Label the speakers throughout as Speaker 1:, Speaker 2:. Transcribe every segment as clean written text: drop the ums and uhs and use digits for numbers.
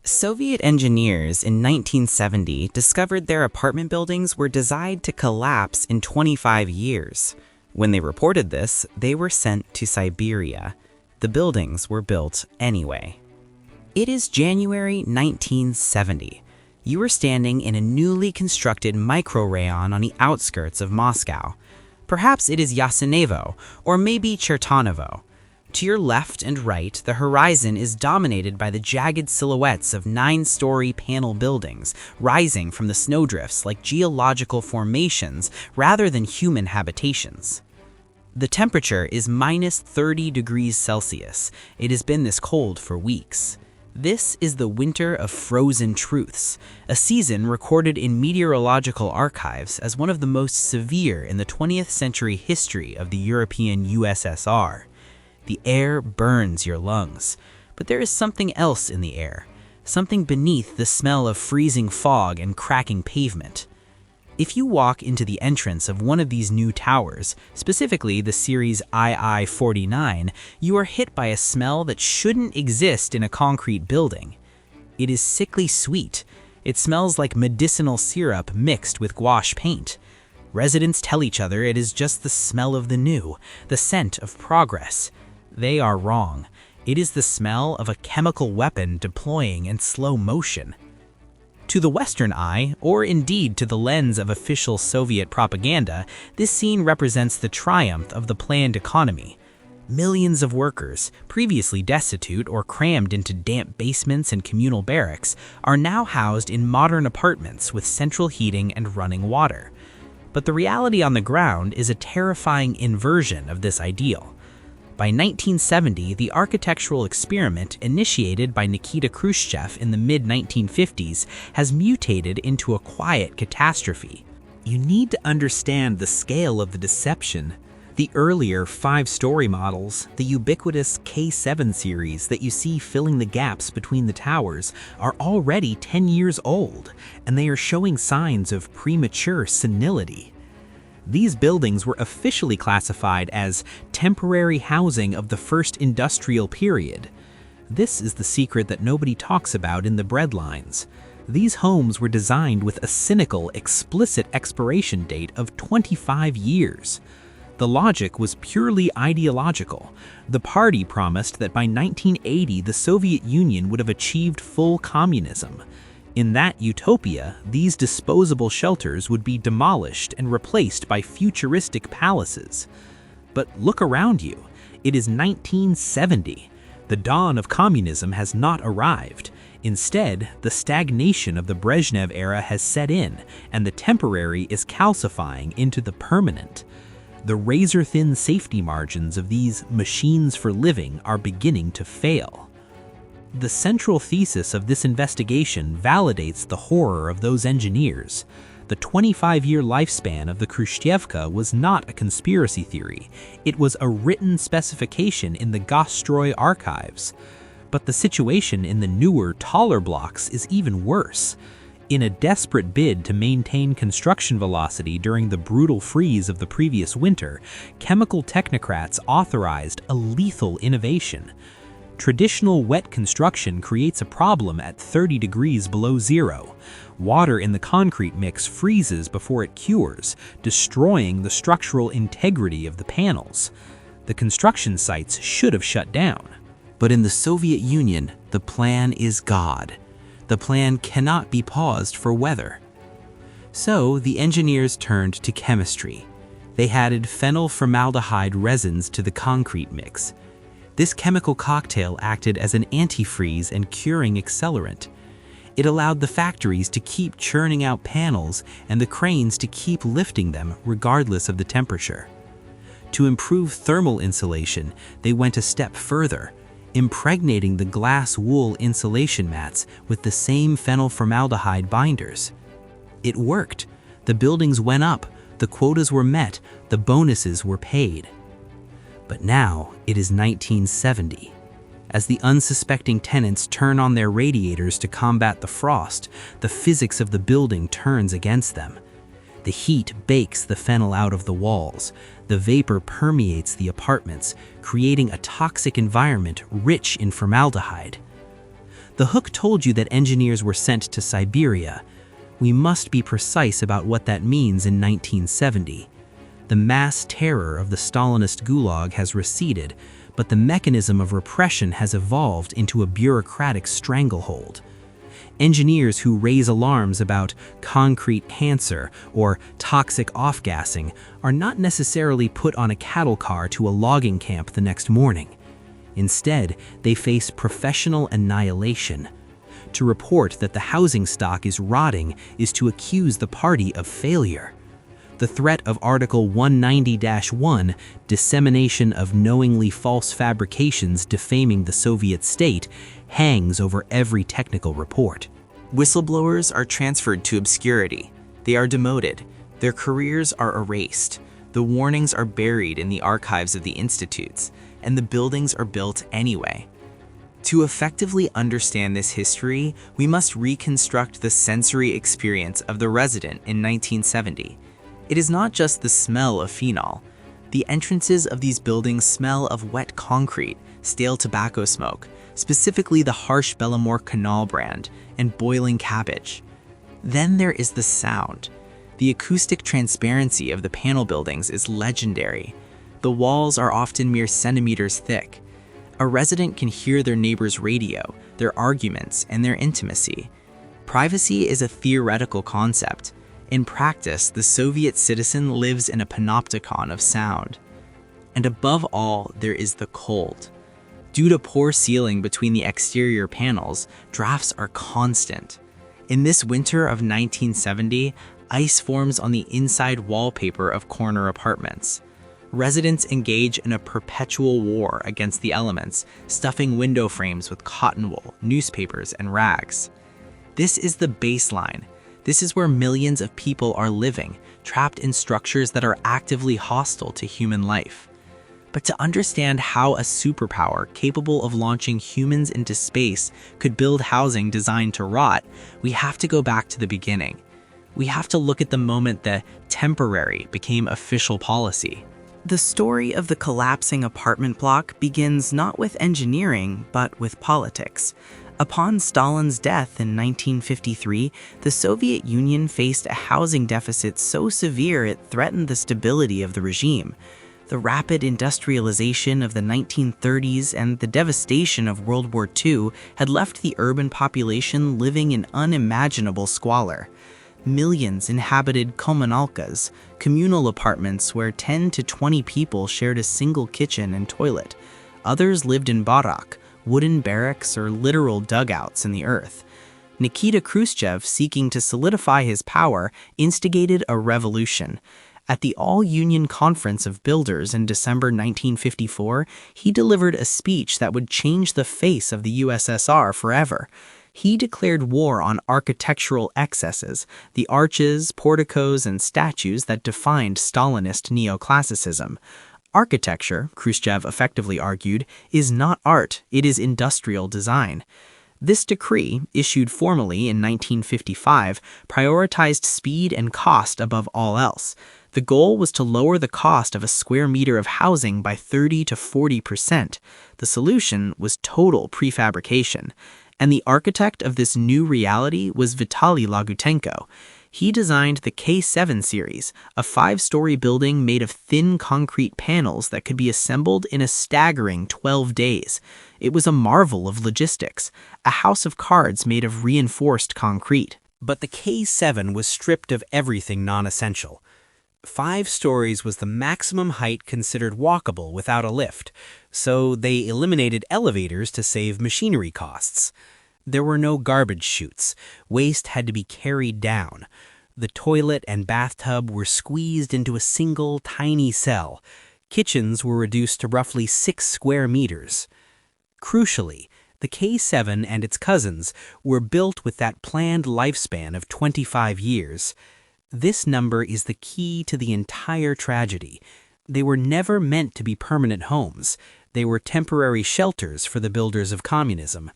Speaker 1: Soviet engineers in 1970 discovered their apartment buildings were designed to collapse in 25 years. When they reported this, they were sent to Siberia. The buildings were built anyway. It is January 1970. You are standing in a newly constructed micro-rayon on the outskirts of Moscow. Perhaps it is Yasenevo, or maybe Chertonovo. To your left and right, the horizon is dominated by the jagged silhouettes of 9-story panel buildings rising from the snowdrifts like geological formations rather than human habitations. The temperature is minus 30 degrees Celsius. It has been this cold for weeks. This is the winter of frozen truths, a season recorded in meteorological archives as one of the most severe in the 20th century history of the European USSR. The air burns your lungs, but there is something else in the air, something beneath the smell of freezing fog and cracking pavement. If you walk into the entrance of one of these new towers, specifically the series II-49, you are hit by a smell that shouldn't exist in a concrete building. It is sickly sweet. It smells like medicinal syrup mixed with gouache paint. Residents tell each other it is just the smell of the new, the scent of progress. They are wrong. It is the smell of a chemical weapon deploying in slow motion. To the Western eye, or indeed to the lens of official Soviet propaganda, this scene represents the triumph of the planned economy. Millions of workers, previously destitute or crammed into damp basements and communal barracks, are now housed in modern apartments with central heating and running water. But the reality on the ground is a terrifying inversion of this ideal. By 1970, the architectural experiment initiated by Nikita Khrushchev in the mid-1950s has mutated into a quiet catastrophe. You need to understand the scale of the deception. The earlier 5-story models, the ubiquitous K7 series that you see filling the gaps between the towers, are already 10 years old, and they are showing signs of premature senility. These buildings were officially classified as temporary housing of the first industrial period. This is the secret that nobody talks about in the breadlines. These homes were designed with a cynical, explicit expiration date of 25 years. The logic was purely ideological. The party promised that by 1980 the Soviet Union would have achieved full communism. In that utopia, these disposable shelters would be demolished and replaced by futuristic palaces. But look around you. It is 1970. The dawn of communism has not arrived. Instead, the stagnation of the Brezhnev era has set in, and the temporary is calcifying into the permanent. The razor-thin safety margins of these machines for living are beginning to fail. The central thesis of this investigation validates the horror of those engineers. The 25-year lifespan of the Khrushchevka was not a conspiracy theory. It was a written specification in the Gostroy archives. But the situation in the newer, taller blocks is even worse. In a desperate bid to maintain construction velocity during the brutal freeze of the previous winter, chemical technocrats authorized a lethal innovation. Traditional wet construction creates a problem at 30 degrees below zero. Water in the concrete mix freezes before it cures, destroying the structural integrity of the panels. The construction sites should have shut down. But in the Soviet Union, the plan is God. The plan cannot be paused for weather. So the engineers turned to chemistry. They added phenol-formaldehyde resins to the concrete mix. This chemical cocktail acted as an antifreeze and curing accelerant. It allowed the factories to keep churning out panels and the cranes to keep lifting them regardless of the temperature. To improve thermal insulation, they went a step further, impregnating the glass wool insulation mats with the same phenol-formaldehyde binders. It worked. The buildings went up, the quotas were met, the bonuses were paid. But now it is 1970. As the unsuspecting tenants turn on their radiators to combat the frost, the physics of the building turns against them. The heat bakes the phenol out of the walls. The vapor permeates the apartments, creating a toxic environment rich in formaldehyde.
Speaker 2: The hook told you that engineers were sent to Siberia. We must be precise about what that means in 1970. The mass terror of the Stalinist gulag has receded, but the mechanism of repression has evolved into a bureaucratic stranglehold. Engineers who raise alarms about concrete cancer or toxic off-gassing are not necessarily put on a cattle car to a logging camp the next morning. Instead, they face professional annihilation. To report that the housing stock is rotting is to accuse the party of failure. The threat of Article 190-1, dissemination of knowingly false fabrications defaming the Soviet state, hangs over every technical report.
Speaker 1: Whistleblowers are transferred to obscurity. They are demoted. Their careers are erased. The warnings are buried in the archives of the institutes, and the buildings are built anyway. To effectively understand this history, we must reconstruct the sensory experience of the resident in 1970. It is not just the smell of phenol. The entrances of these buildings smell of wet concrete, stale tobacco smoke, specifically the harsh Bellamore Canal brand, and boiling cabbage. Then there is the sound. The acoustic transparency of the panel buildings is legendary. The walls are often mere centimeters thick. A resident can hear their neighbor's radio, their arguments, and their intimacy. Privacy is a theoretical concept. In practice, the Soviet citizen lives in a panopticon of sound. And above all, there is the cold. Due to poor sealing between the exterior panels, drafts are constant. In this winter of 1970, ice forms on the inside wallpaper of corner apartments. Residents engage in a perpetual war against the elements, stuffing window frames with cotton wool, newspapers, and rags. This is the baseline. This is where millions of people are living, trapped in structures that are actively hostile to human life. But to understand how a superpower capable of launching humans into space could build housing designed to rot, we have to go back to the beginning. We have to look at the moment that temporary became official policy. The story of the collapsing apartment block begins not with engineering, but with politics. Upon Stalin's death in 1953, the Soviet Union faced a housing deficit so severe it threatened the stability of the regime. The rapid industrialization of the 1930s and the devastation of World War II had left the urban population living in unimaginable squalor. Millions inhabited kommunalkas, communal apartments where 10 to 20 people shared a single kitchen and toilet. Others lived in barak, wooden barracks or literal dugouts in the earth. Nikita Khrushchev, seeking to solidify his power, instigated a revolution. At the All-Union Conference of Builders in December 1954, he delivered a speech that would change the face of the USSR forever. He declared war on architectural excesses, the arches, porticos, and statues that defined Stalinist neoclassicism. Architecture, Khrushchev effectively argued, is not art, it is industrial design. This decree, issued formally in 1955, prioritized speed and cost above all else. The goal was to lower the cost of a square meter of housing by 30 to 40%. The solution was total prefabrication. And the architect of this new reality was Vitaly Lagutenko. He designed the K7 series, a 5-story building made of thin concrete panels that could be assembled in a staggering 12 days. It was a marvel of logistics, a house of cards made of reinforced concrete.
Speaker 2: But the K7 was stripped of everything non-essential. 5 stories was the maximum height considered walkable without a lift, so they eliminated elevators to save machinery costs. There were no garbage chutes. Waste had to be carried down. The toilet and bathtub were squeezed into a single tiny cell. Kitchens were reduced to roughly 6 square meters. Crucially, the K7 and its cousins were built with that planned lifespan of 25 years. This number is the key to the entire tragedy. They were never meant to be permanent homes. They were temporary shelters for the builders of communism.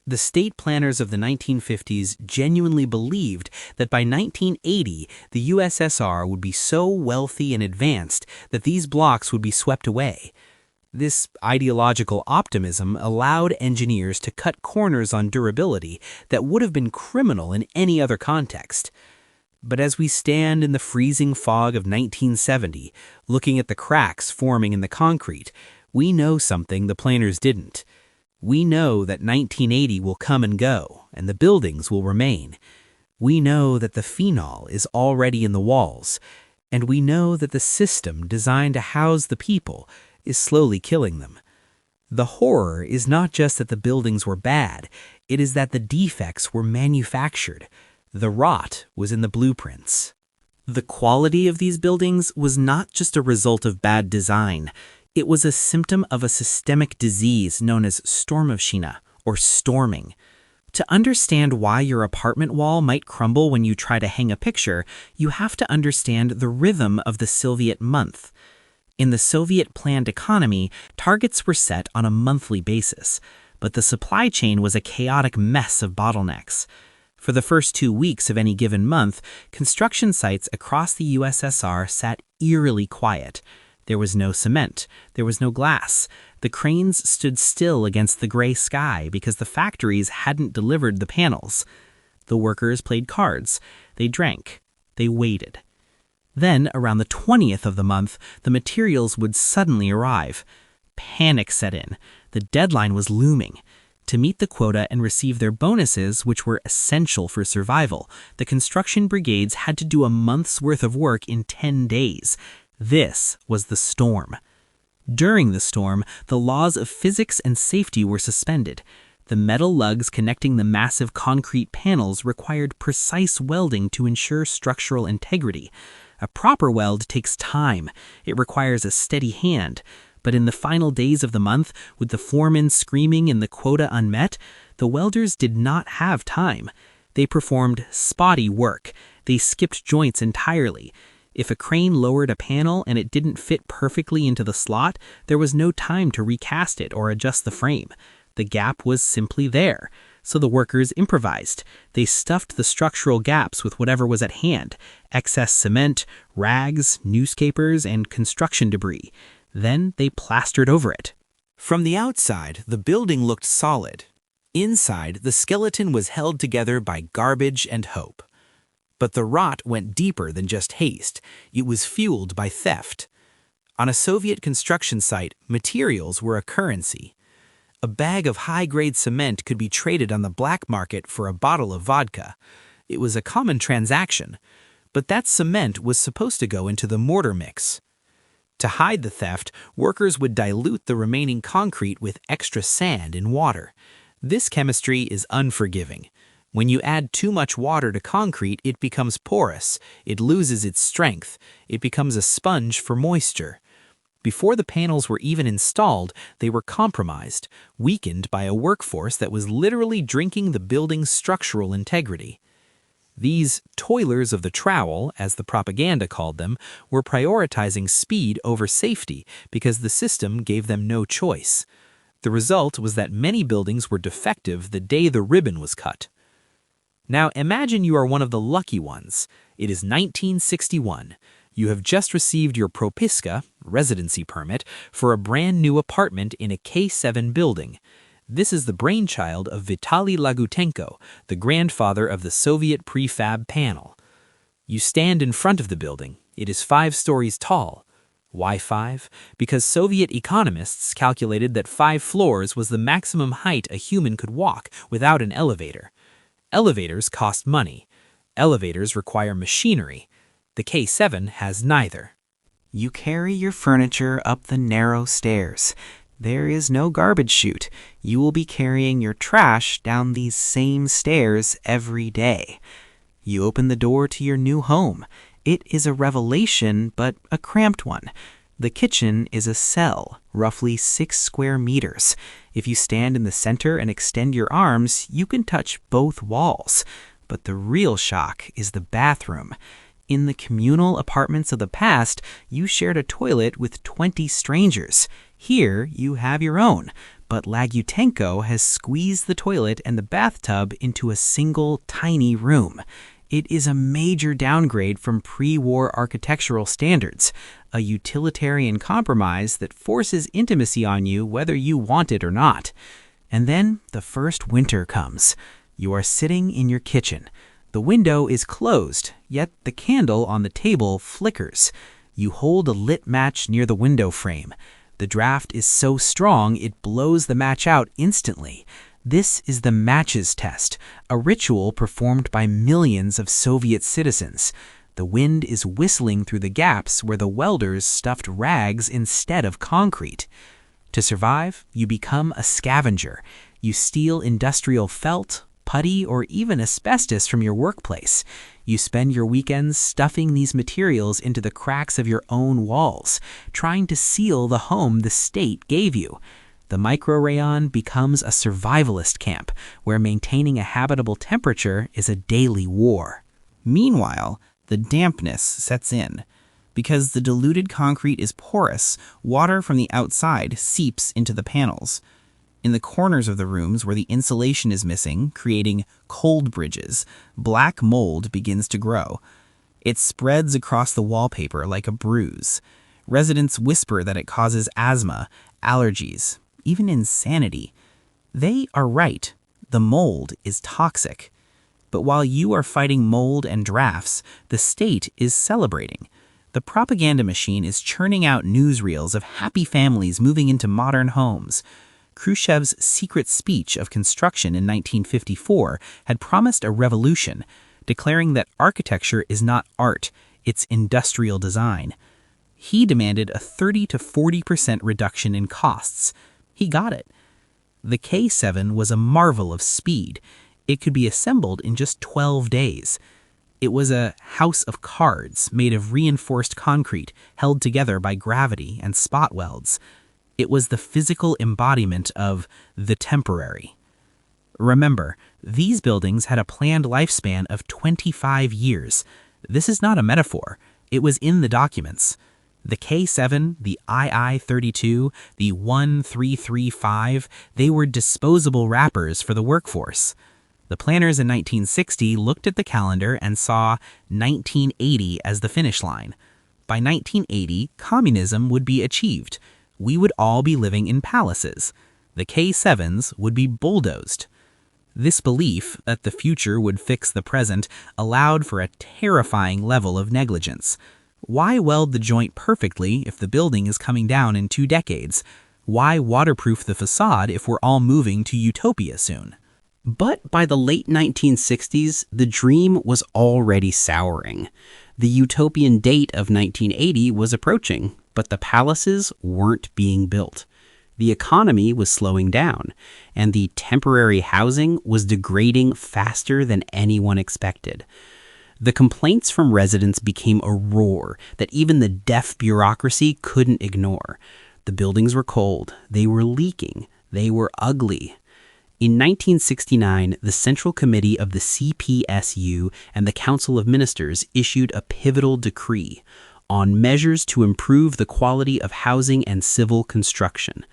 Speaker 2: The state planners of the 1950s genuinely believed that by 1980, the USSR would be so wealthy and advanced that these blocks would be swept away. This ideological optimism allowed engineers to cut corners on durability that would have been criminal in any other context. But as we stand in the freezing fog of 1970, looking at the cracks forming in the concrete, we know something the planners didn't. We know that 1980 will come and go, and the buildings will remain. We know that the phenol is already in the walls, and we know that the system designed to house the people is slowly killing them. The horror is not just that the buildings were bad, it is that the defects were manufactured. The rot was in the blueprints. The quality of these buildings was not just a result of bad design. It was a symptom of a systemic disease known as Stormovshina, or storming. To understand why your apartment wall might crumble when you try to hang a picture, you have to understand the rhythm of the Soviet month. In the Soviet-planned economy, targets were set on a monthly basis, but the supply chain was a chaotic mess of bottlenecks. For the first 2 weeks of any given month, construction sites across the USSR sat eerily quiet. There was no cement. There was no glass. The cranes stood still against the gray sky because the factories hadn't delivered the panels. The workers played cards. They drank. They waited. Then, around the 20th of the month, the materials would suddenly arrive. Panic set in. The deadline was looming. To meet the quota and receive their bonuses, which were essential for survival, the construction brigades had to do a month's worth of work in 10 days. This was the storm. During the storm, the laws of physics and safety were suspended. The metal lugs connecting the massive concrete panels required precise welding to ensure structural integrity. A proper weld takes time. It requires a steady hand. But in the final days of the month, with the foreman screaming and the quota unmet, the welders did not have time. They performed spotty work. They skipped joints entirely. If a crane lowered a panel and it didn't fit perfectly into the slot, there was no time to recast it or adjust the frame. The gap was simply there. So the workers improvised. They stuffed the structural gaps with whatever was at hand: excess cement, rags, newspapers, and construction debris. Then they plastered over it. From the outside, the building looked solid. Inside, the skeleton was held together by garbage and hope. But the rot went deeper than just haste. It was fueled by theft. On a Soviet construction site, materials were a currency. A bag of high-grade cement could be traded on the black market for a bottle of vodka. It was a common transaction. But that cement was supposed to go into the mortar mix. To hide the theft, workers would dilute the remaining concrete with extra sand in water. This chemistry is unforgiving. When you add too much water to concrete, it becomes porous. It loses its strength. It becomes a sponge for moisture. Before the panels were even installed, they were compromised, weakened by a workforce that was literally drinking the building's structural integrity. These toilers of the trowel, as the propaganda called them, were prioritizing speed over safety because the system gave them no choice. The result was that many buildings were defective the day the ribbon was cut. Now imagine you are one of the lucky ones. It is 1961. You have just received your Propiska, residency permit, for a brand new apartment in a K7 building. This is the brainchild of Vitaly Lagutenko, the grandfather of the Soviet prefab panel. You stand in front of the building. It is 5 stories tall. Why 5? Because Soviet economists calculated that 5 floors was the maximum height a human could walk without an elevator. Elevators cost money. Elevators require machinery. The K7 has neither.
Speaker 1: You carry your furniture up the narrow stairs. There is no garbage chute. You will be carrying your trash down these same stairs every day. You open the door to your new home. It is a revelation, but a cramped one. The kitchen is a cell, roughly 6 square meters. If you stand in the center and extend your arms, you can touch both walls. But the real shock is the bathroom. In the communal apartments of the past, you shared a toilet with 20 strangers. Here, you have your own, but Lagutenko has squeezed the toilet and the bathtub into a single tiny room.
Speaker 2: It is a major downgrade from pre-war architectural standards, a utilitarian compromise that forces intimacy on you whether you want it or not. And then the first winter comes. You are sitting in your kitchen. The window is closed, yet the candle on the table flickers. You hold a lit match near the window frame. The draft is so strong it blows the match out instantly. This is the matches test, a ritual performed by millions of Soviet citizens. The wind is whistling through the gaps where the welders stuffed rags instead of concrete. To survive, you become a scavenger. You steal industrial felt, putty, or even asbestos from your workplace. You spend your weekends stuffing these materials into the cracks of your own walls, trying to seal the home the state gave you. The micro-rayon becomes a survivalist camp, where maintaining a habitable temperature is a daily war.
Speaker 1: Meanwhile, the dampness sets in. Because the diluted concrete is porous, water from the outside seeps into the panels. In the corners of the rooms where the insulation is missing, creating cold bridges, black mold begins to grow. It spreads across the wallpaper like a bruise. Residents whisper that it causes asthma, allergies, even insanity. They are right. The mold is toxic. But while you are fighting mold and drafts, the state is celebrating. The propaganda machine is churning out newsreels of happy families moving into modern homes. Khrushchev's secret speech of construction in 1954 had promised a revolution, declaring that architecture is not art, it's industrial design. He demanded a 30 to 40% reduction in costs. He got it. The K7 was a marvel of speed. It could be assembled in just 12 days. It was a house of cards made of reinforced concrete held together by gravity and spot welds. It was the physical embodiment of the temporary. Remember, these buildings had a planned lifespan of 25 years. This is not a metaphor. It was in the documents. The K7, the II-32, the 1335, they were disposable wrappers for the workforce. The planners in 1960 looked at the calendar and saw 1980 as the finish line. By 1980, communism would be achieved. We would all be living in palaces. The K7s would be bulldozed. This belief that the future would fix the present allowed for a terrifying level of negligence. Why weld the joint perfectly if the building is coming down in 2 decades? Why waterproof the facade if we're all moving to utopia soon?
Speaker 3: But by the late 1960s, the dream was already souring. The utopian date of 1980 was approaching, but the palaces weren't being built. The economy was slowing down, and the temporary housing was degrading faster than anyone expected. The complaints from residents became a roar that even the deaf bureaucracy couldn't ignore. The buildings were cold, they were leaking, they were ugly. In 1969, the Central Committee of the CPSU and the Council of Ministers issued a pivotal decree on measures to improve the quality of housing and civil construction.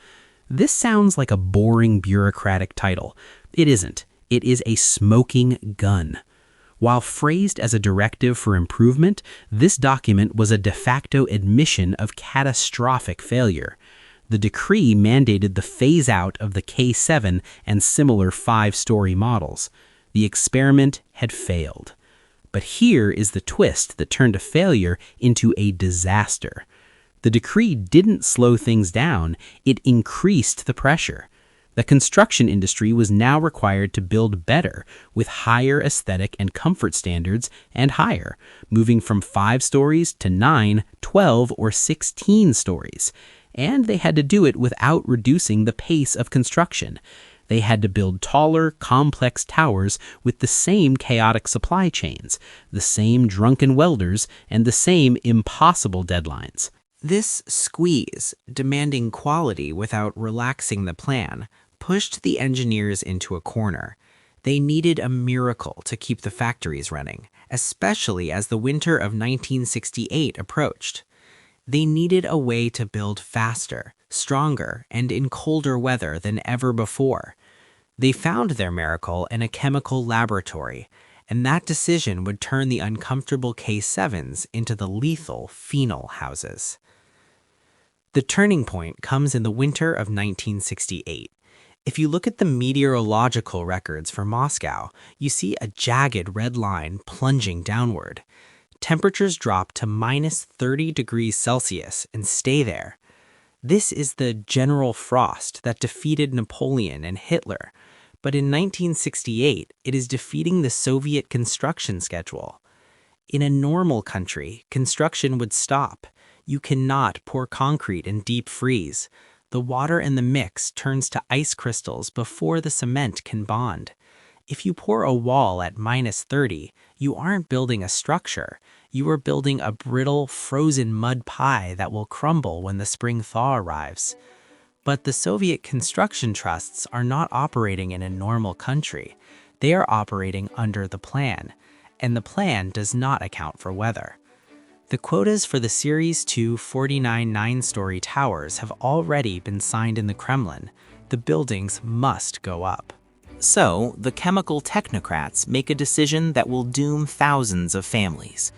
Speaker 3: This sounds like a boring bureaucratic title. It isn't. It is a smoking gun. While phrased as a directive for improvement, this document was a de facto admission of catastrophic failure. The decree mandated the phase-out of the K7 and similar 5-story models. The experiment had failed. But here is the twist that turned a failure into a disaster. The decree didn't slow things down, it increased the pressure. The construction industry was now required to build better, with higher aesthetic and comfort standards and higher, moving from 5 stories to 9, 12, or 16 stories. And they had to do it without reducing the pace of construction. They had to build taller, complex towers with the same chaotic supply chains, the same drunken welders, and the same impossible deadlines.
Speaker 2: This squeeze, demanding quality without relaxing the plan, pushed the engineers into a corner. They needed a miracle to keep the factories running, especially as the winter of 1968 approached. They needed a way to build faster, stronger, and in colder weather than ever before. They found their miracle in a chemical laboratory. and that decision would turn the uncomfortable K7s into the lethal phenol houses. The turning point comes in the winter of 1968. If you look at the meteorological records for Moscow, you see a jagged red line plunging downward. Temperatures drop to minus 30 degrees Celsius and stay there. This is the general frost that defeated Napoleon and Hitler, but in 1968, it is defeating the Soviet construction schedule. In a normal country, construction would stop. You cannot pour concrete in deep freeze. The water in the mix turns to ice crystals before the cement can bond. If you pour a wall at minus 30, you aren't building a structure. You are building a brittle, frozen mud pie that will crumble when the spring thaw arrives. But the Soviet construction trusts are not operating in a normal country. They are operating under the plan, and the plan does not account for weather. The quotas for the Series 2 49 9-story towers have already been signed in the Kremlin. The buildings must go up.
Speaker 1: So, the chemical technocrats make a decision that will doom thousands of families.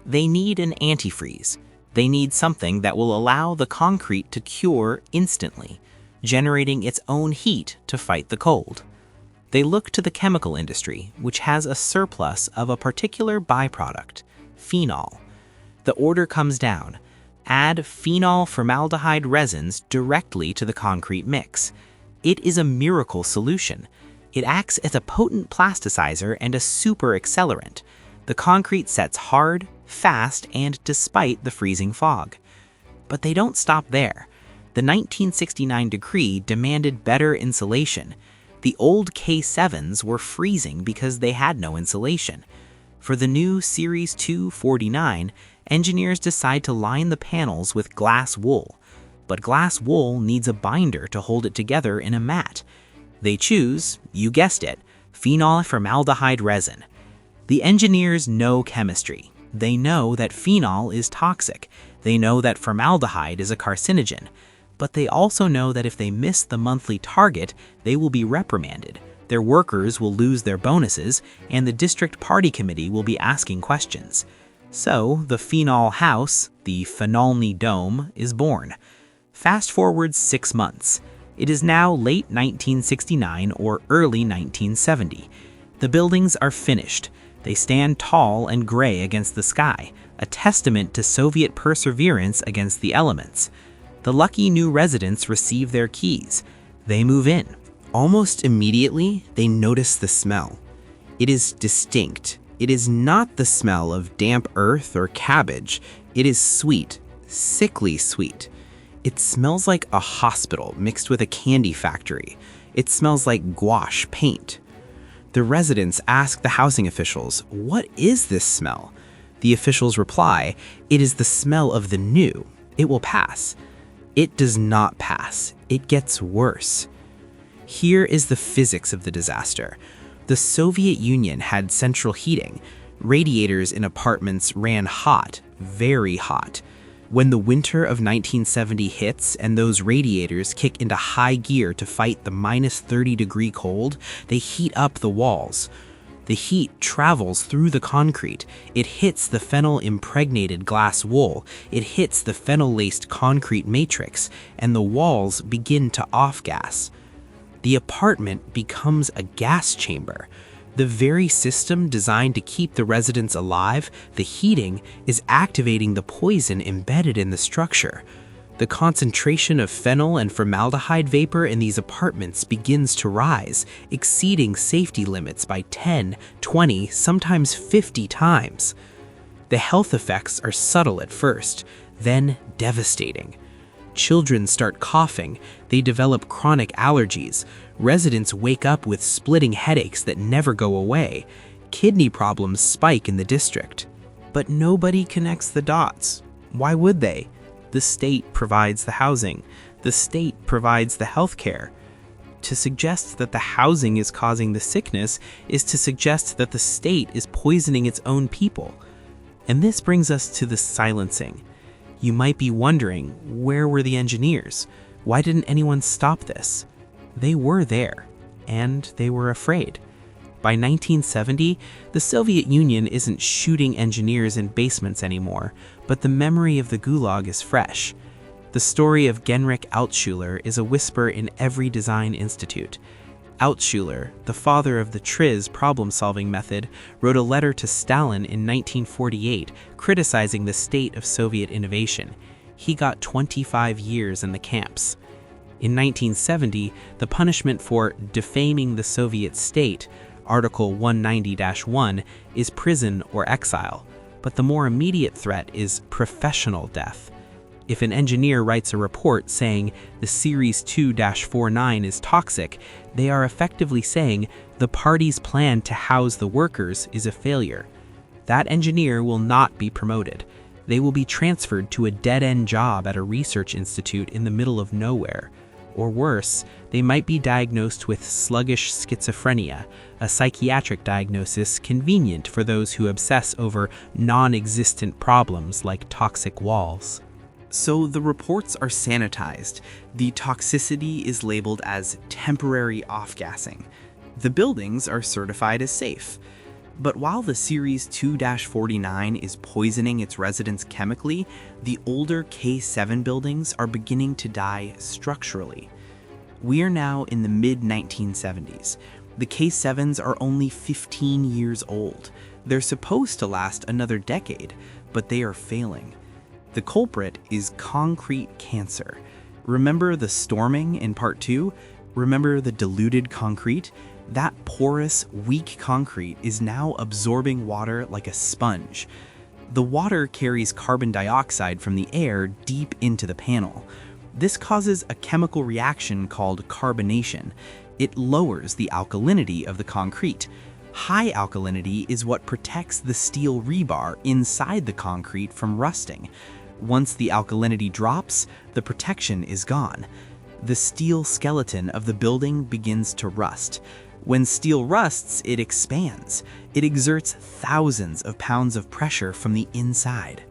Speaker 1: They need an antifreeze. They need something that will allow the concrete to cure instantly, generating its own heat to fight the cold. They look to the chemical industry, which has a surplus of a particular byproduct, phenol. The order comes down. Add phenol-formaldehyde resins directly to the concrete mix. It is a miracle solution. It acts as a potent plasticizer and a super accelerant. The concrete sets hard, fast, and despite the freezing fog. But they don't stop there. The 1969 decree demanded better insulation. The old K7s were freezing because they had no insulation. For the new Series 2 49, engineers decide to line the panels with glass wool. But glass wool needs a binder to hold it together in a mat. They choose, you guessed it, phenol-formaldehyde resin. The engineers know chemistry. They know that phenol is toxic. They know that formaldehyde is a carcinogen. But they also know that if they miss the monthly target, they will be reprimanded. Their workers will lose their bonuses, and the district party committee will be asking questions. So, the phenol house, the phenolny dome, is born. Fast forward 6 months. It is now late 1969 or early 1970. The buildings are finished. They stand tall and gray against the sky, a testament to Soviet perseverance against the elements. The lucky new residents receive their keys. They move in. Almost immediately, they notice the smell. It is distinct. It is not the smell of damp earth or cabbage. It is sweet, sickly sweet. It smells like a hospital mixed with a candy factory. It smells like gouache paint. The residents ask the housing officials, "What is this smell?" The officials reply, "It is the smell of the new. It will pass." It does not pass. It gets worse. Here is the physics of the disaster. The Soviet Union had central heating. Radiators in apartments ran hot, very hot. When the winter of 1970 hits and those radiators kick into high gear to fight the minus 30-degree cold, they heat up the walls. The heat travels through the concrete. It hits the phenol-impregnated glass wool. It hits the phenol-laced concrete matrix, and the walls begin to off-gas. The apartment becomes a gas chamber. The very system designed to keep the residents alive, the heating, is activating the poison embedded in the structure. The concentration of phenol and formaldehyde vapor in these apartments begins to rise, exceeding safety limits by 10, 20, sometimes 50 times. The health effects are subtle at first, then devastating. Children start coughing. They develop chronic allergies. Residents wake up with splitting headaches that never go away. Kidney problems spike in the district. But nobody connects the dots. Why would they? The state provides the housing. The state provides the health care. To suggest that the housing is causing the sickness is to suggest that the state is poisoning its own people. And this brings us to the silencing. You might be wondering, where were the engineers? Why didn't anyone stop this? They were there, and they were afraid.
Speaker 2: By 1970, the Soviet Union isn't shooting engineers in basements anymore, but the memory of the Gulag is fresh. The story of Genrikh Altshuler is a whisper in every design institute. Altshuler, the father of the TRIZ problem-solving method, wrote a letter to Stalin in 1948 criticizing the state of Soviet innovation. He got 25 years in the camps. In 1970, the punishment for defaming the Soviet state, Article 190-1, is prison or exile, but the more immediate threat is professional death. If an engineer writes a report saying the Series 2-49 is toxic, they are effectively saying the party's plan to house the workers is a failure. That engineer will not be promoted. They will be transferred to a dead-end job at a research institute in the middle of nowhere. Or worse, they might be diagnosed with sluggish schizophrenia, a psychiatric diagnosis convenient for those who obsess over non-existent problems like toxic walls.
Speaker 1: So the reports are sanitized. The toxicity is labeled as temporary off-gassing. The buildings are certified as safe. But while the Series 2-49 is poisoning its residents chemically, the older K7 buildings are beginning to die structurally. We are now in the mid-1970s. The K7s are only 15 years old. They're supposed to last another decade, but they are failing. The culprit is concrete cancer. Remember the storming in Part 2? Remember the diluted concrete? That porous, weak concrete is now absorbing water like a sponge. The water carries carbon dioxide from the air deep into the panel. This causes a chemical reaction called carbonation. It lowers the alkalinity of the concrete. High alkalinity is what protects the steel rebar inside the concrete from rusting. Once the alkalinity drops, the protection is gone. The steel skeleton of the building begins to rust. When steel rusts, it expands. It exerts thousands of pounds of pressure from the inside.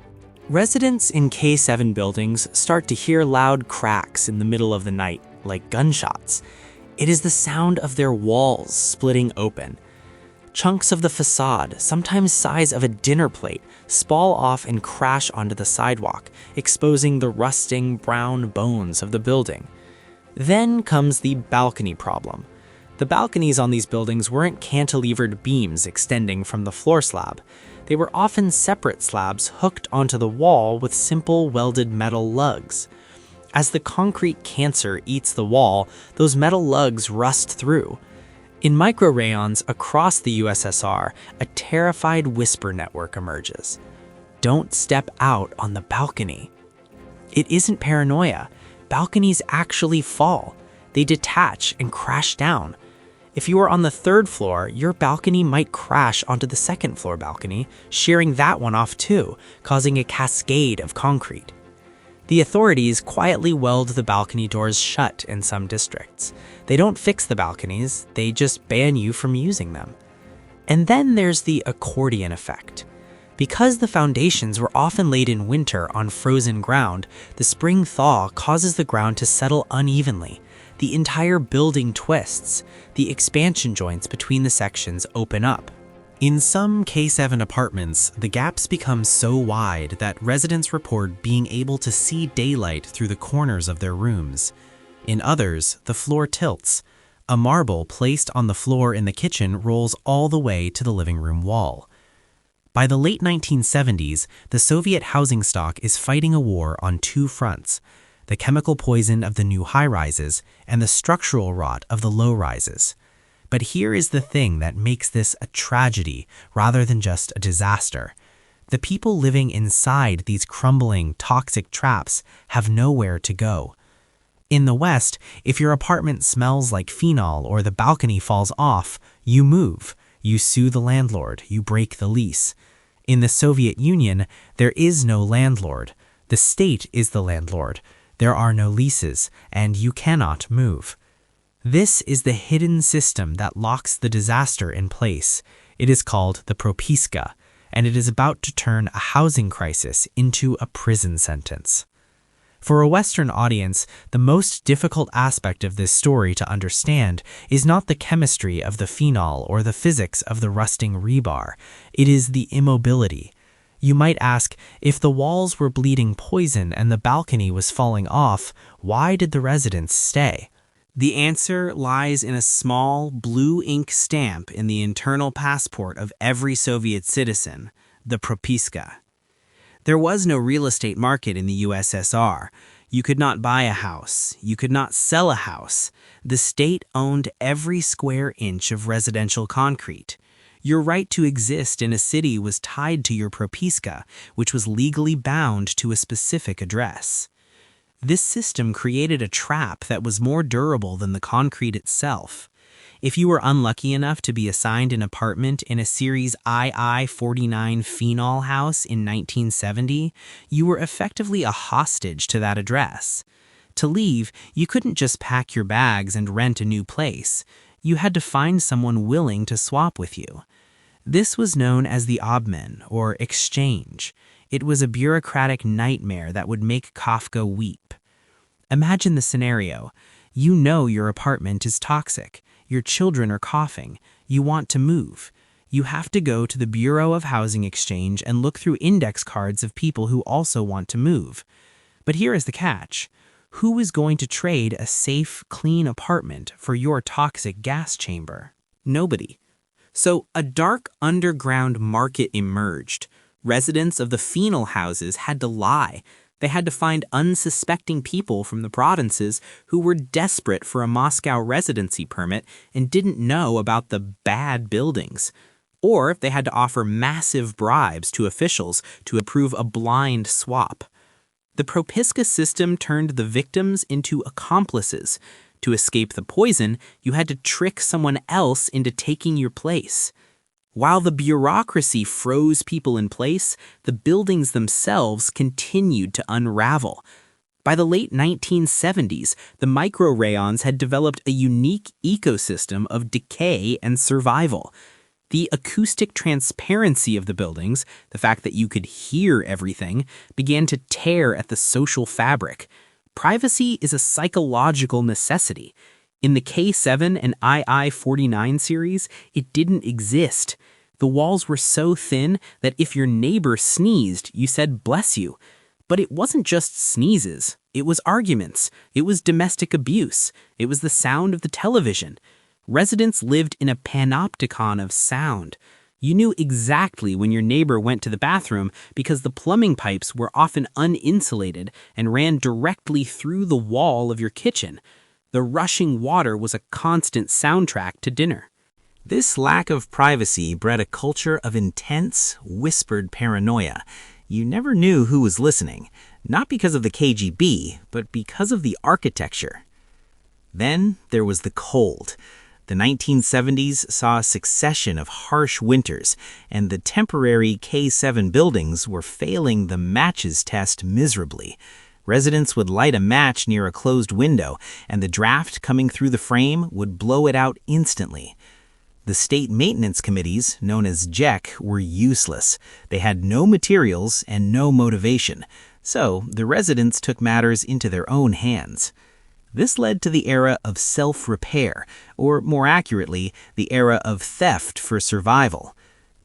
Speaker 2: Residents in K7 buildings start to hear loud cracks in the middle of the night, like gunshots. It is the sound of their walls splitting open. Chunks of the facade, sometimes size of a dinner plate, spall off and crash onto the sidewalk, exposing the rusting brown bones of the building. Then comes the balcony problem. The balconies on these buildings weren't cantilevered beams extending from the floor slab. They were often separate slabs hooked onto the wall with simple welded metal lugs. As the concrete cancer eats the wall, those metal lugs rust through. In microrayons across the USSR, a terrified whisper network emerges. Don't step out on the balcony. It isn't paranoia. Balconies actually fall. They detach and crash down. If you are on the third floor, your balcony might crash onto the second floor balcony, shearing that one off too, causing a cascade of concrete. The authorities quietly weld the balcony doors shut in some districts. They don't fix the balconies, they just ban you from using them. And then there's the accordion effect. Because the foundations were often laid in winter on frozen ground, the spring thaw causes the ground to settle unevenly. The entire building twists. The expansion joints between the sections open up.
Speaker 1: In some K7 apartments, the gaps become so wide that residents report being able to see daylight through the corners of their rooms. In others, the floor tilts. A marble placed on the floor in the kitchen rolls all the way to the living room wall. By the late 1970s, the Soviet housing stock is fighting a war on two fronts: the chemical poison of the new high-rises and the structural rot of the low-rises. But here is the thing that makes this a tragedy rather than just a disaster. The people living inside these crumbling, toxic traps have nowhere to go. In the West, if your apartment smells like phenol or the balcony falls off, you move. You sue the landlord. You break the lease. In the Soviet Union, there is no landlord. The state is the landlord. There are no leases, and you cannot move. This is the hidden system that locks the disaster in place. It is called the Propiska, and it is about to turn a housing crisis into a prison sentence.
Speaker 2: For a Western audience, the most difficult aspect of this story to understand is not the chemistry of the phenol or the physics of the rusting rebar. It is the immobility. You might ask, if the walls were bleeding poison and the balcony was falling off, why did the residents stay? The answer lies in a small blue ink stamp in the internal passport of every Soviet citizen, the Propiska. There was no real estate market in the USSR. You could not buy a house. You could not sell a house. The state owned every square inch of residential concrete. Your right to exist in a city was tied to your Propiska, which was legally bound to a specific address. This system created a trap that was more durable than the concrete itself. If you were unlucky enough to be assigned an apartment in a Series II-49 phenol house in 1970, you were effectively a hostage to that address. To leave, you couldn't just pack your bags and rent a new place. You had to find someone willing to swap with you. This was known as the obmen, or exchange. It was a bureaucratic nightmare that would make Kafka weep. Imagine the scenario. You know your apartment is toxic. Your children are coughing. You want to move. You have to go to the Bureau of Housing Exchange and look through index cards of people who also want to move. But here is the catch. Who is going to trade a safe, clean apartment for your toxic gas chamber? Nobody. So a dark underground market emerged. Residents of the phenol houses had to lie. They had to find unsuspecting people from the provinces who were desperate for a Moscow residency permit and didn't know about the bad buildings. Or they had to offer massive bribes to officials to approve a blind swap. The Propiska system turned the victims into accomplices. To escape the poison, you had to trick someone else into taking your place. While the bureaucracy froze people in place, the buildings themselves continued to unravel. By the late 1970s, the micro-rayons had developed a unique ecosystem of decay and survival. The acoustic transparency of the buildings, the fact that you could hear everything, began to tear at the social fabric. Privacy is a psychological necessity. In the K7 and II-49 series, it didn't exist. The walls were so thin that if your neighbor sneezed, you said bless you. But it wasn't just sneezes. It was arguments. It was domestic abuse. It was the sound of the television. Residents lived in a panopticon of sound. You knew exactly when your neighbor went to the bathroom because the plumbing pipes were often uninsulated and ran directly through the wall of your kitchen. The rushing water was a constant soundtrack to dinner. This lack of privacy bred a culture of intense, whispered paranoia. You never knew who was listening, not because of the KGB, but because of the architecture. Then there was the cold. The 1970s saw a succession of harsh winters, and the temporary K7 buildings were failing the matches test miserably. Residents would light a match near a closed window, and the draft coming through the frame would blow it out instantly. The state maintenance committees, known as JEC, were useless. They had no materials and no motivation, so the residents took matters into their own hands. This led to the era of self-repair, or more accurately, the era of theft for survival.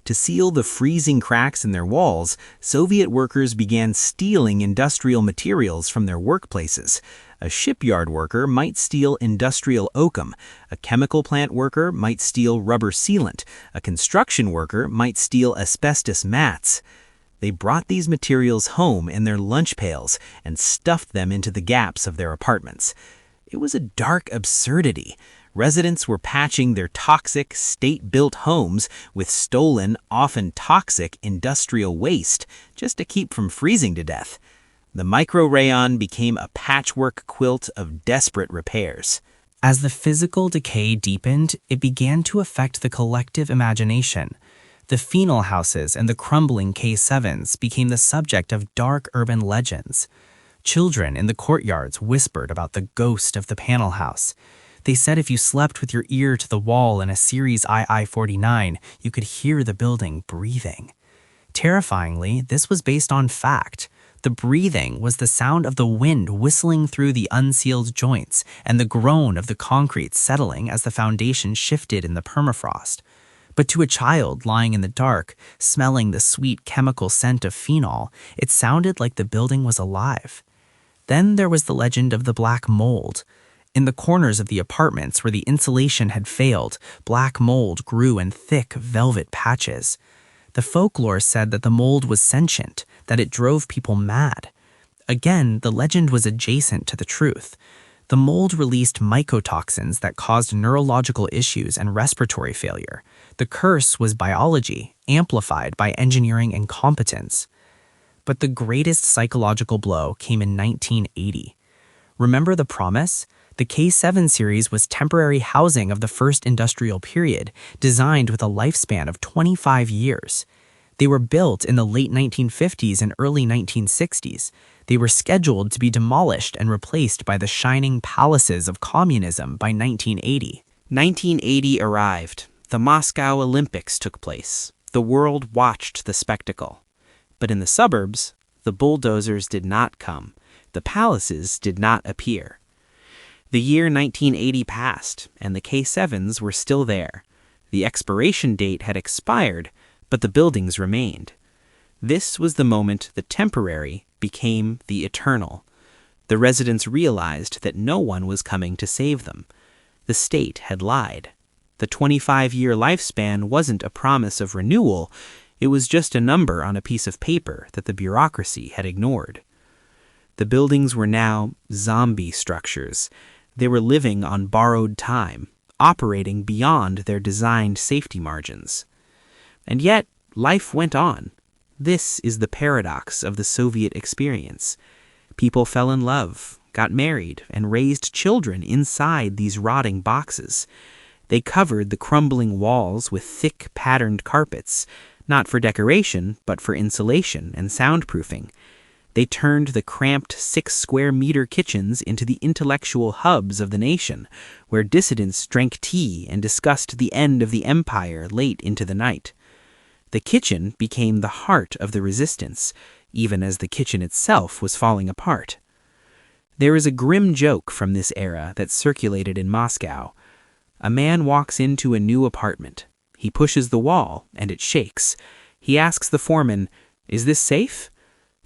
Speaker 2: To seal the freezing cracks in their walls, Soviet workers began stealing industrial materials from their workplaces. A shipyard worker might steal industrial oakum, a chemical plant worker might steal rubber sealant, a construction worker might steal asbestos mats. They brought these materials home in their lunch pails and stuffed them into the gaps of their apartments. It was a dark absurdity. Residents were patching their toxic, state-built homes with stolen, often toxic, industrial waste just to keep from freezing to death. The micro-rayon became a patchwork quilt of desperate repairs.
Speaker 4: As the physical decay deepened, it began to affect the collective imagination. The phenol houses and the crumbling K7s became the subject of dark urban legends. Children in the courtyards whispered about the ghost of the panel house. They said if you slept with your ear to the wall in a Series II-49, you could hear the building breathing. Terrifyingly, this was based on fact. The breathing was the sound of the wind whistling through the unsealed joints and the groan of the concrete settling as the foundation shifted in the permafrost. But to a child lying in the dark, smelling the sweet chemical scent of phenol, it sounded like the building was alive. Then there was the legend of the black mold. In the corners of the apartments where the insulation had failed, black mold grew in thick velvet patches. The folklore said that the mold was sentient, that it drove people mad. Again, the legend was adjacent to the truth. The mold released mycotoxins that caused neurological issues and respiratory failure. The curse was biology, amplified by engineering incompetence. But the greatest psychological blow came in 1980. Remember the promise? The K7 series was temporary housing of the first industrial period, designed with a lifespan of 25 years. They were built in the late 1950s and early 1960s. They were scheduled to be demolished and replaced by the shining palaces of communism by 1980.
Speaker 2: 1980 arrived. The Moscow Olympics took place. The world watched the spectacle. But in the suburbs, the bulldozers did not come. The palaces did not appear. The year 1980 passed, and the K7s were still there. The expiration date had expired, but the buildings remained. This was the moment the temporary became the eternal. The residents realized that no one was coming to save them. The state had lied. The 25-year lifespan wasn't a promise of renewal, it was just a number on a piece of paper that the bureaucracy had ignored. The buildings were now zombie structures. They were living on borrowed time, operating beyond their designed safety margins. And yet, life went on. This is the paradox of the Soviet experience. People fell in love, got married, and raised children inside these rotting boxes. They covered the crumbling walls with thick, patterned carpets, not for decoration, but for insulation and soundproofing. They turned the cramped 6-square-meter kitchens into the intellectual hubs of the nation, where dissidents drank tea and discussed the end of the empire late into the night. The kitchen became the heart of the resistance, even as the kitchen itself was falling apart. There is a grim joke from this era that circulated in Moscow. A man walks into a new apartment. He pushes the wall, and it shakes. He asks the foreman, "Is this safe?"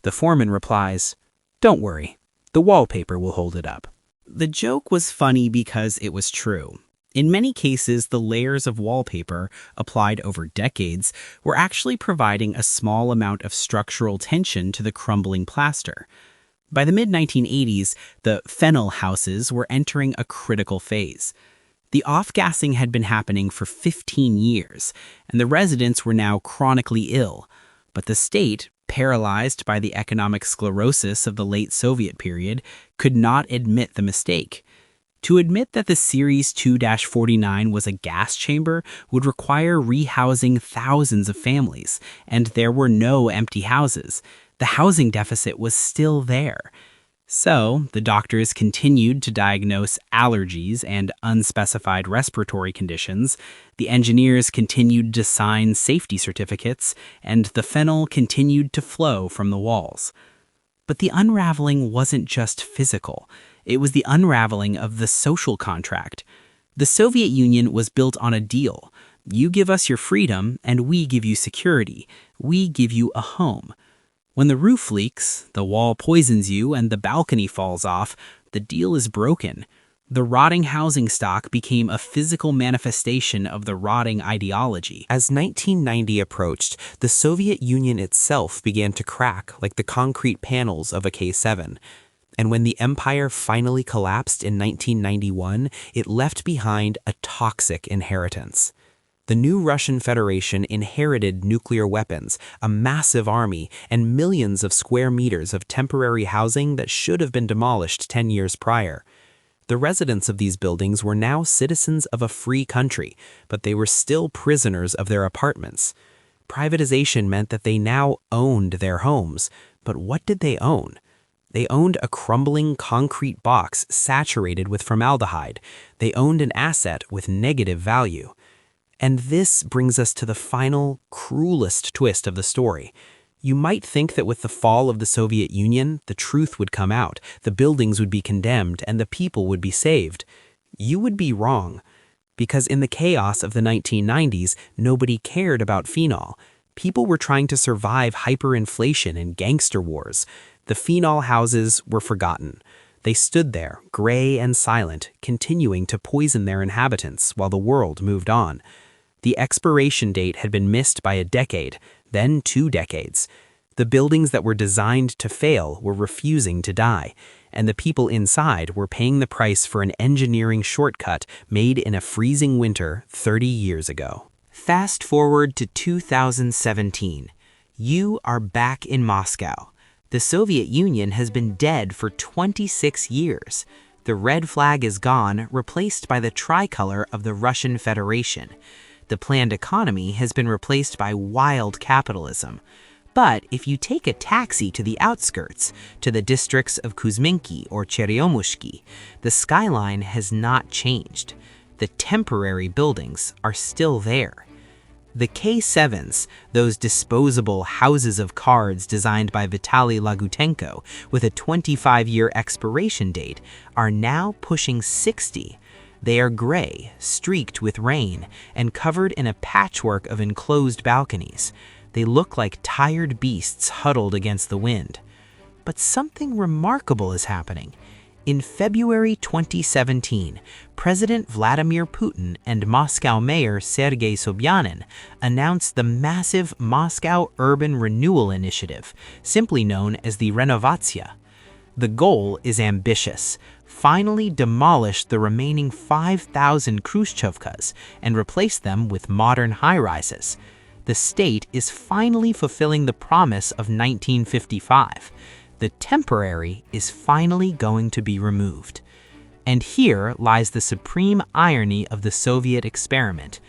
Speaker 2: The foreman replies, "Don't worry, the wallpaper will hold it up."
Speaker 3: The joke was funny because it was true. In many cases, the layers of wallpaper, applied over decades, were actually providing a small amount of structural tension to the crumbling plaster. By the mid-1980s, the phenol houses were entering a critical phase. The off-gassing had been happening for 15 years, and the residents were now chronically ill. But the state, paralyzed by the economic sclerosis of the late Soviet period, could not admit the mistake. To admit that the Series 2-49 was a gas chamber would require rehousing thousands of families, and there were no empty houses. The housing deficit was still there. So, the doctors continued to diagnose allergies and unspecified respiratory conditions, the engineers continued to sign safety certificates, and the phenol continued to flow from the walls. But the unraveling wasn't just physical. It was the unraveling of the social contract. The Soviet Union was built on a deal. You give us your freedom, and we give you security. We give you a home. When the roof leaks, the wall poisons you, and the balcony falls off, the deal is broken. The rotting housing stock became a physical manifestation of the rotting ideology.
Speaker 2: As 1990 approached, the Soviet Union itself began to crack like the concrete panels of a K7. And when the empire finally collapsed in 1991, it left behind a toxic inheritance. The new Russian Federation inherited nuclear weapons, a massive army, and millions of square meters of temporary housing that should have been demolished 10 years prior. The residents of these buildings were now citizens of a free country, but they were still prisoners of their apartments. Privatization meant that they now owned their homes, but what did they own? They owned a crumbling concrete box saturated with formaldehyde. They owned an asset with negative value. And this brings us to the final, cruelest twist of the story. You might think that with the fall of the Soviet Union, the truth would come out, the buildings would be condemned, and the people would be saved. You would be wrong. Because in the chaos of the 1990s, nobody cared about phenol. People were trying to survive hyperinflation and gangster wars. The phenol houses were forgotten. They stood there, gray and silent, continuing to poison their inhabitants while the world moved on. The expiration date had been missed by a decade, then 2 decades. The buildings that were designed to fail were refusing to die, and the people inside were paying the price for an engineering shortcut made in a freezing winter 30 years ago.
Speaker 1: Fast forward to 2017. You are back in Moscow. The Soviet Union has been dead for 26 years. The red flag is gone, replaced by the tricolor of the Russian Federation. The planned economy has been replaced by wild capitalism. But if you take a taxi to the outskirts, to the districts of Kuzminki or Cheryomushki, the skyline has not changed. The temporary buildings are still there. The K7s, those disposable houses of cards designed by Vitaly Lagutenko with a 25-year expiration date, are now pushing 60. They are gray, streaked with rain, and covered in a patchwork of enclosed balconies. They look like tired beasts huddled against the wind. But something remarkable is happening. In February 2017, President Vladimir Putin and Moscow Mayor Sergei Sobyanin announced the massive Moscow Urban Renewal Initiative, simply known as the Renovatsia. The goal is ambitious: finally demolish the remaining 5,000 Khrushchevkas and replace them with modern high-rises. The state is finally fulfilling the promise of 1955. The temporary is finally going to be removed. And here lies the supreme irony of the Soviet experiment.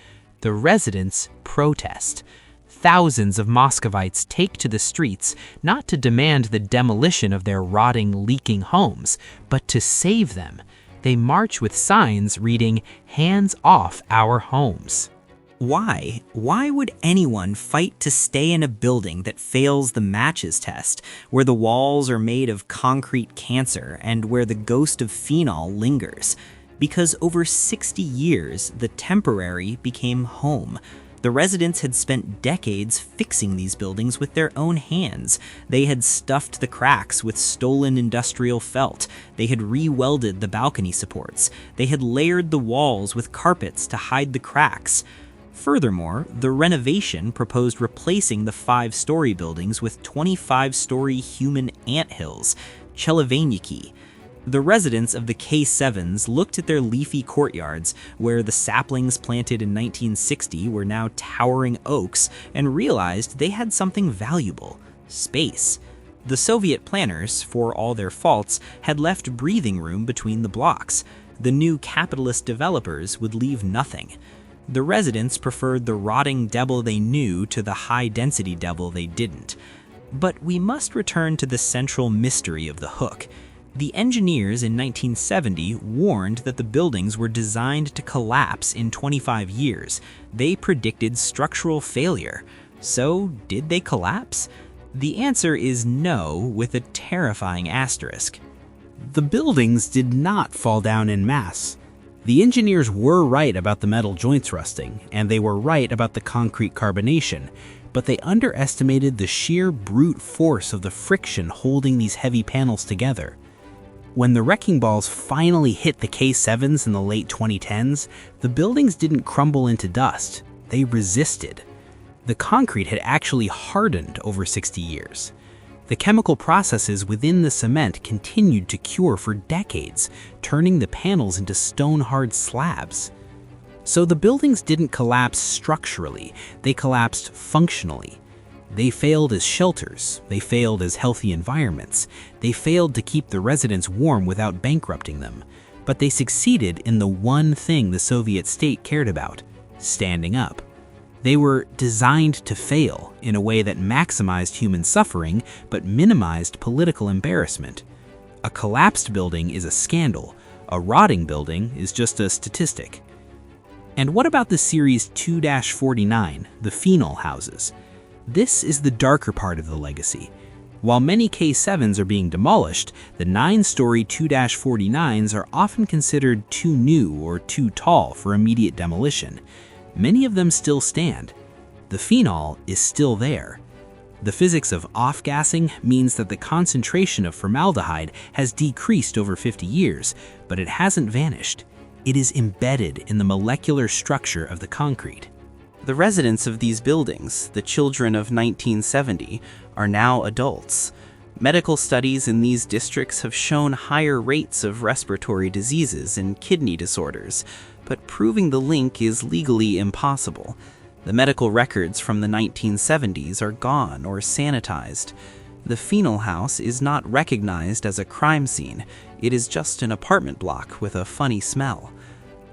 Speaker 1: The residents protest. Thousands of Muscovites take to the streets not to demand the demolition of their rotting, leaking homes, but to save them. They march with signs reading, "Hands off our homes."
Speaker 4: Why? Why would anyone fight to stay in a building that fails the matches test, where the walls are made of concrete cancer and where the ghost of phenol lingers? Because over 60 years, the temporary became home. The residents had spent decades fixing these buildings with their own hands. They had stuffed the cracks with stolen industrial felt. They had re-welded the balcony supports. They had layered the walls with carpets to hide the cracks. Furthermore, the renovation proposed replacing the 5-story buildings with 25-story human anthills, cheloveniki. The residents of the K7s looked at their leafy courtyards, where the saplings planted in 1960 were now towering oaks, and realized they had something valuable: space. The Soviet planners, for all their faults, had left breathing room between the blocks. The new capitalist developers would leave nothing. The residents preferred the rotting devil they knew to the high-density devil they didn't. But we must return to the central mystery of the hook. The engineers in 1970 warned that the buildings were designed to collapse in 25 years. They predicted structural failure. So, did they collapse? The answer is no, with a terrifying asterisk.
Speaker 2: The buildings did not fall down en masse. The engineers were right about the metal joints rusting, and they were right about the concrete carbonation, but they underestimated the sheer brute force of the friction holding these heavy panels together. When the wrecking balls finally hit the K7s in the late 2010s, the buildings didn't crumble into dust. They resisted. The concrete had actually hardened over 60 years. The chemical processes within the cement continued to cure for decades, turning the panels into stone-hard slabs. So the buildings didn't collapse structurally, they collapsed functionally. They failed as shelters, they failed as healthy environments, they failed to keep the residents warm without bankrupting them, but they succeeded in the one thing the Soviet state cared about: standing up. They were designed to fail in a way that maximized human suffering but minimized political embarrassment. A collapsed building is a scandal. A rotting building is just a statistic. And what about the Series 2-49, the phenol houses? This is the darker part of the legacy. While many K7s are being demolished, the 9-story 2-49s are often considered too new or too tall for immediate demolition. Many of them still stand. The phenol is still there. The physics of off-gassing means that the concentration of formaldehyde has decreased over 50 years, but it hasn't vanished. It is embedded in the molecular structure of the concrete.
Speaker 1: The residents of these buildings, the children of 1970, are now adults. Medical studies in these districts have shown higher rates of respiratory diseases and kidney disorders, but proving the link is legally impossible. The medical records from the 1970s are gone or sanitized. The phenol house is not recognized as a crime scene. It is just an apartment block with a funny smell.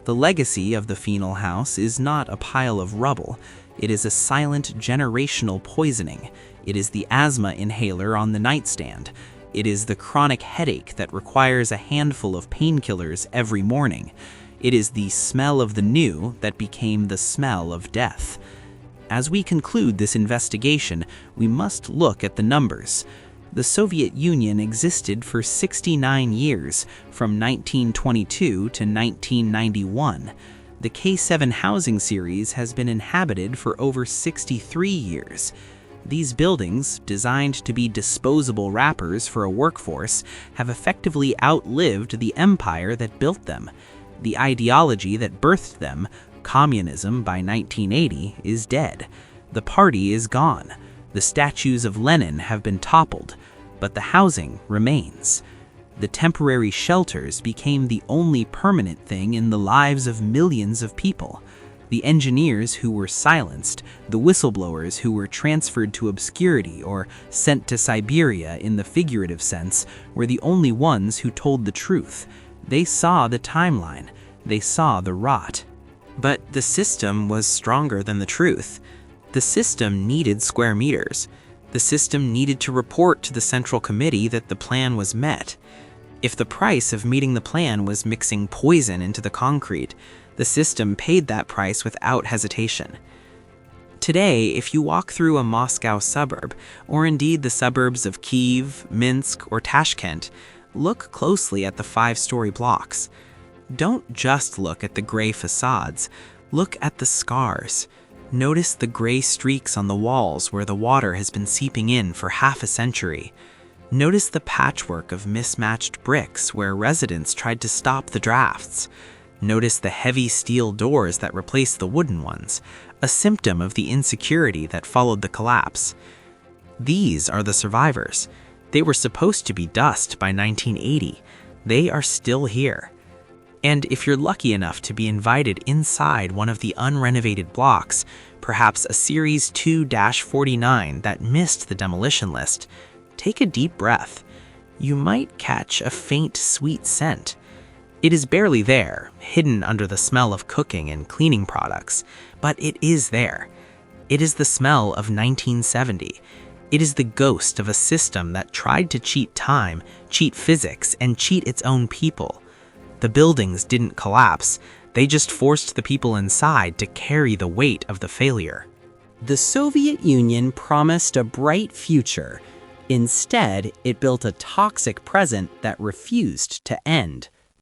Speaker 1: The legacy of the phenol house is not a pile of rubble. It is a silent generational poisoning. It is the asthma inhaler on the nightstand. It is the chronic headache that requires a handful of painkillers every morning. It is the smell of the new that became the smell of death. As we conclude this investigation, we must look at the numbers. The Soviet Union existed for 69 years, from 1922 to 1991. The K7 housing series has been inhabited for over 63 years. These buildings, designed to be disposable wrappers for a workforce, have effectively outlived the empire that built them. The ideology that birthed them, communism by 1980, is dead. The party is gone. The statues of Lenin have been toppled, but the housing remains. The temporary shelters became the only permanent thing in the lives of millions of people. The engineers who were silenced, the whistleblowers who were transferred to obscurity or sent to Siberia in the figurative sense, were the only ones who told the truth. They saw the timeline. They saw the rot. But the system was stronger than the truth. The system needed square meters. The system needed to report to the Central Committee that the plan was met. If the price of meeting the plan was mixing poison into the concrete, the system paid that price without hesitation. Today, if you walk through a Moscow suburb, or indeed the suburbs of Kyiv, Minsk, or Tashkent, look closely at the 5-story blocks. Don't just look at the gray facades, look at the scars. Notice the gray streaks on the walls where the water has been seeping in for half a century. Notice the patchwork of mismatched bricks where residents tried to stop the drafts. Notice the heavy steel doors that replaced the wooden ones, a symptom of the insecurity that followed the collapse. These are the survivors. They were supposed to be dust by 1980. They are still here. And if you're lucky enough to be invited inside one of the unrenovated blocks, perhaps a Series 2-49 that missed the demolition list, take a deep breath. You might catch a faint, sweet scent. It is barely there, hidden under the smell of cooking and cleaning products, but it is there. It is the smell of 1970. It is the ghost of a system that tried to cheat time, cheat physics, and cheat its own people. The buildings didn't collapse. They just forced the people inside to carry the weight of the failure.
Speaker 3: The Soviet Union promised a bright future. Instead, it built a toxic present that refused to end.